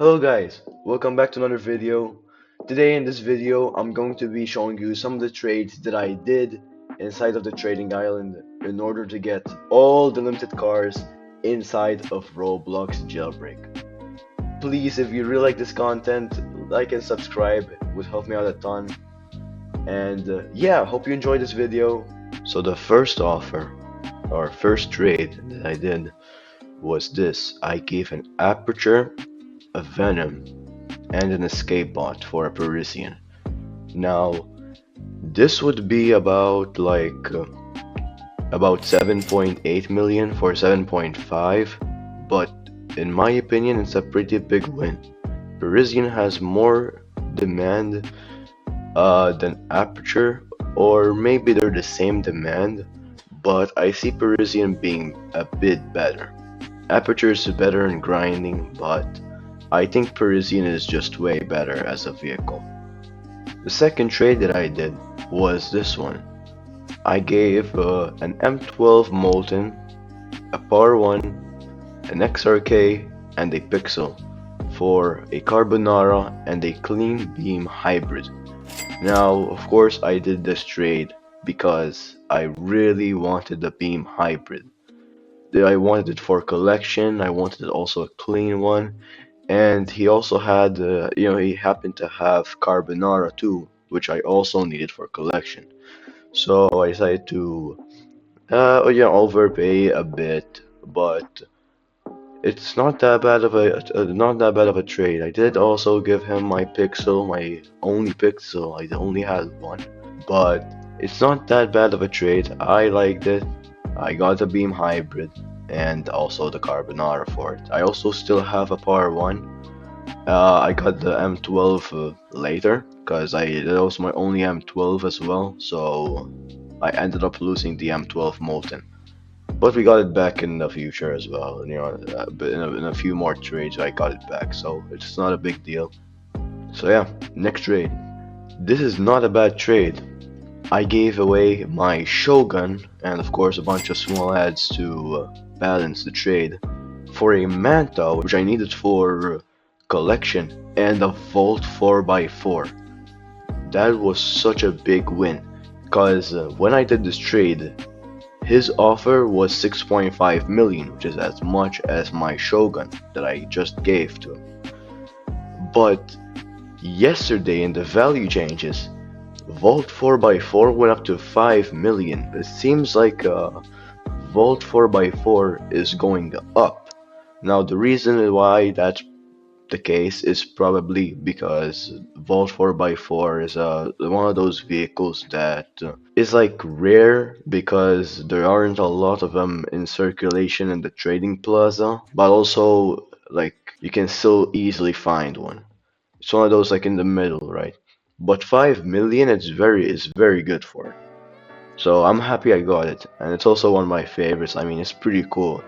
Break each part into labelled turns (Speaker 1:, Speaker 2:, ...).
Speaker 1: Hello guys, welcome back to another video. Today in this video, I'm going to be showing you some of the trades that I did inside of the trading island in order to get all the limited cars inside of Roblox Jailbreak. Please, if you really like this content, like and subscribe. It would help me out a ton. And yeah, hope you enjoyed this video. So the first offer, or first trade that I did was this. I gave an aperture, a venom, and an escape bot for a Parisian. Now, this would be about 7.8 million for 7.5, but in my opinion, it's a pretty big win. Parisian has more demand than Aperture, or maybe they're the same demand, but I see Parisian being a bit better. Aperture is better in grinding, but I think Parisian is just way better as a vehicle. The second trade that I did was this one. I gave an M12 Molten, a Power 1, an XRK, and a Pixel for a Carbonara and a Clean Beam Hybrid. Now, of course, I did this trade because I really wanted the Beam Hybrid. I wanted it for collection, I wanted also a clean one, and he also had, he happened to have Carbonara too, which I also needed for collection. So I decided to, overpay a bit, but it's not that bad of a trade. I did also give him my Pixel, my only Pixel. I only had one, but it's not that bad of a trade. I liked it. I got the Beam Hybrid and also the Carbonara for it. I also still have a Power 1. I got the M12 later because that was my only M12 as well, so I ended up losing the M12 Molten. But we got it back in the future as well, but in a few more trades I got it back, so it's not a big deal. So yeah, next trade. This is not a bad trade. I gave away my Shogun and of course a bunch of small ads to balance the trade for a Manta, which I needed for collection, and a Volt 4x4. That was such a big win, because when I did this trade, his offer was 6.5 million, which is as much as my Shogun that I just gave to him. But yesterday in the value changes, Volt 4x4 went up to 5 million. It seems like Volt 4x4 is going up. Now the reason why that's the case is probably because Volt 4x4 is one of those vehicles that is like rare because there aren't a lot of them in circulation in the trading plaza, but also like you can still easily find one. It's one of those like in the middle, right? But 5 million is very good for it. So I'm happy I got it, and it's also one of my favorites. I mean, it's pretty cool.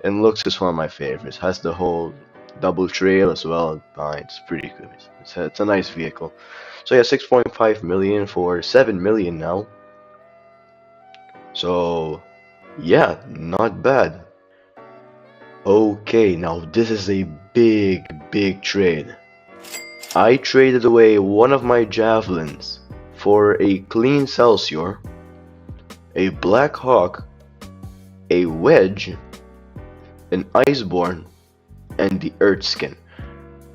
Speaker 1: And looks is one of my favorites. Has the whole double trail as well behind. It's pretty good. It's a nice vehicle. So yeah, 6.5 million for 7 million now. So yeah, not bad. Okay, now this is a big trade. I traded away one of my javelins for a clean Celsior, a Black Hawk, a Wedge, an Iceborne, and the Earth Skin.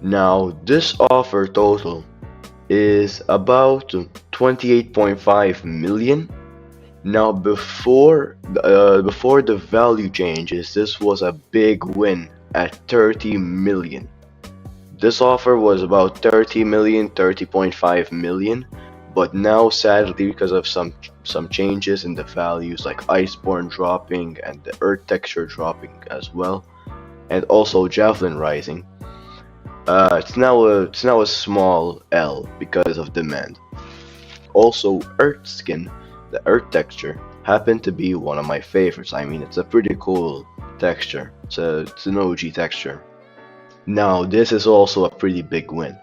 Speaker 1: Now this offer total is about 28.5 million. Now before the value changes, this was a big win at 30 million. This offer was about 30 million, 30.5 million, but now sadly because of some changes in the values like Iceborne dropping and the Earth texture dropping as well, and also Javelin rising, it's now a small L because of demand. Also, Earth Skin, the Earth texture, happened to be one of my favorites. I mean, it's a pretty cool texture. It's an OG texture. Now, this is also a pretty big win.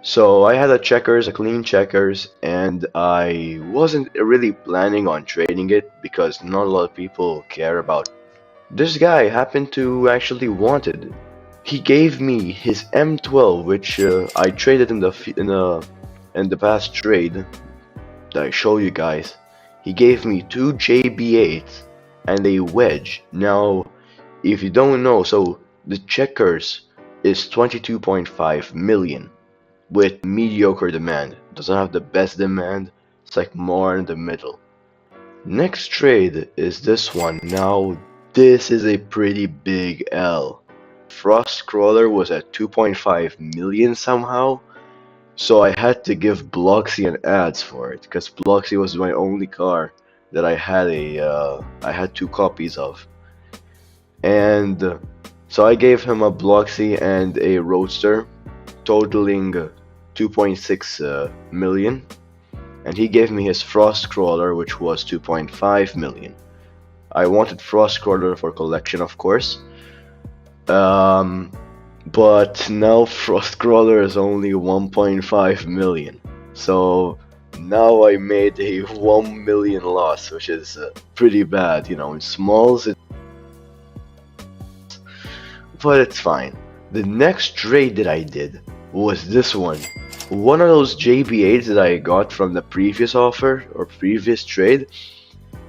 Speaker 1: So I had a clean checkers, and I wasn't really planning on trading it because not a lot of people care about. This guy happened to actually want it. he gave me his M12, which I traded in the past trade that I show you guys. He gave me two JB8s and a wedge. Now, if you don't know, so the checkers is 22.5 million with mediocre demand. Doesn't have the best demand. It's like more in the middle. Next trade is this one. Now, this is a pretty big L. Frost Crawler was at 2.5 million somehow. So I had to give Bloxy an ads for it, because Bloxy was my only car that I had two copies of. And so I gave him a Bloxy and a Roadster, totaling 2.6 million. And he gave me his Frost Crawler, which was 2.5 million. I wanted Frost Crawler for collection, of course. But now Frostcrawler is only 1.5 million. So now I made a 1 million loss, which is pretty bad, you know, in smalls, but it's fine. The next trade that I did was this one. One of those JB8s that I got from the previous offer or previous trade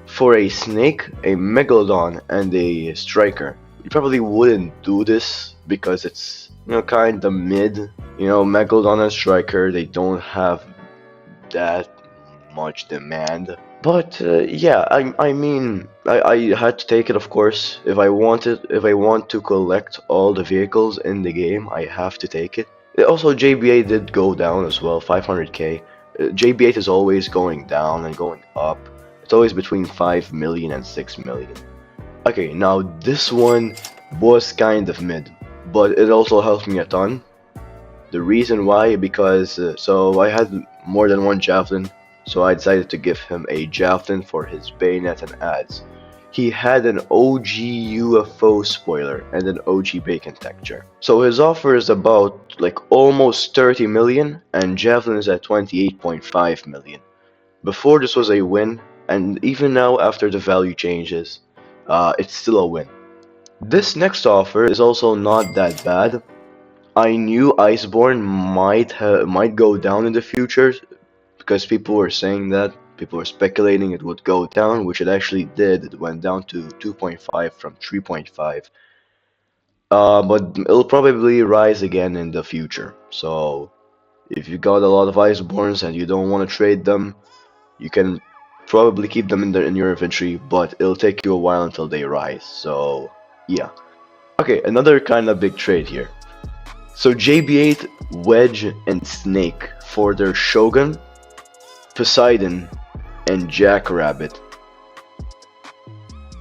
Speaker 1: for a Snake, a Megalodon, and a Striker. You probably wouldn't do this because it's, you know, kind of mid. You know, Megalodon and Striker, they don't have that much demand. But yeah, I mean, I had to take it, of course. If I want to collect all the vehicles in the game, I have to take it. Also, JB8 did go down as well, 500k. JB8 is always going down and going up. It's always between 5 million and 6 million. Okay, now this one was kind of mid, but it also helped me a ton. The reason why, because so I had more than one Javelin, so I decided to give him a Javelin for his bayonet and ads. He had an OG UFO spoiler and an OG bacon texture. So his offer is about like almost 30 million and Javelin is at 28.5 million. Before this was a win, and even now after the value changes, it's still a win. This next offer is also not that bad. I knew Iceborne might go down in the future because people were saying that. People were speculating it would go down, which it actually did. It went down to 2.5 from 3.5. But it'll probably rise again in the future. So if you got a lot of Iceborns and you don't want to trade them, you can probably keep them in your inventory, but it'll take you a while until they rise. So yeah. Okay, another kind of big trade here. So JB8, Wedge, and Snake for their Shogun, Poseidon, and Jackrabbit.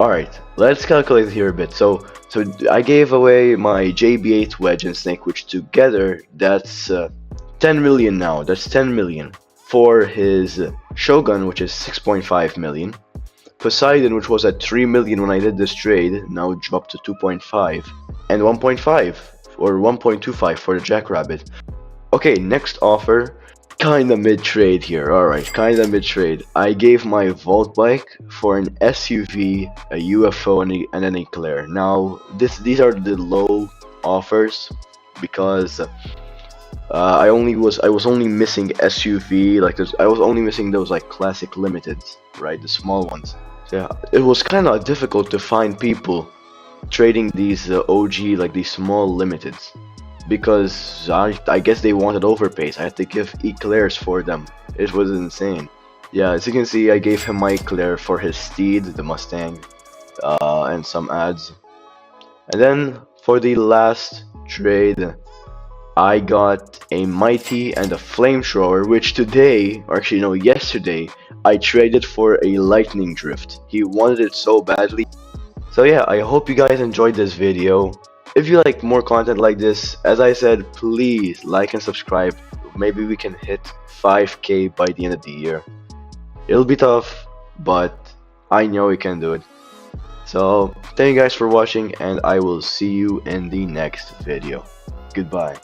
Speaker 1: Alright, let's calculate here a bit. So I gave away my JB8, Wedge, and Snake, which together, that's 10 million now. That's 10 million. For his Shogun, which is 6.5 million. Poseidon, which was at 3 million when I did this trade, now dropped to 2.5. And 1.5, or 1.25 for the Jackrabbit. Okay, next offer. Kinda mid-trade here, alright, kinda mid-trade. I gave my Vault Bike for an SUV, a UFO, and an Eclair. Now, these are the low offers because I was only missing SUV, like I was only missing those like classic limiteds, right, the small ones. So yeah, it was kinda difficult to find people trading these OG, like these small limiteds. Because I guess they wanted overpays. I had to give Eclairs for them. It was insane. Yeah, as you can see, I gave him my Eclair for his steed, the Mustang, and some ads. And then for the last trade, I got a Mighty and a Flamethrower, which today, or actually no, yesterday, I traded for a Lightning Drift. He wanted it so badly. So yeah, I hope you guys enjoyed this video. If you like more content like this, as I said, please like and subscribe. Maybe we can hit 5k by the end of the year. It'll be tough, but I know we can do it. So thank you guys for watching, and I will see you in the next video. Goodbye.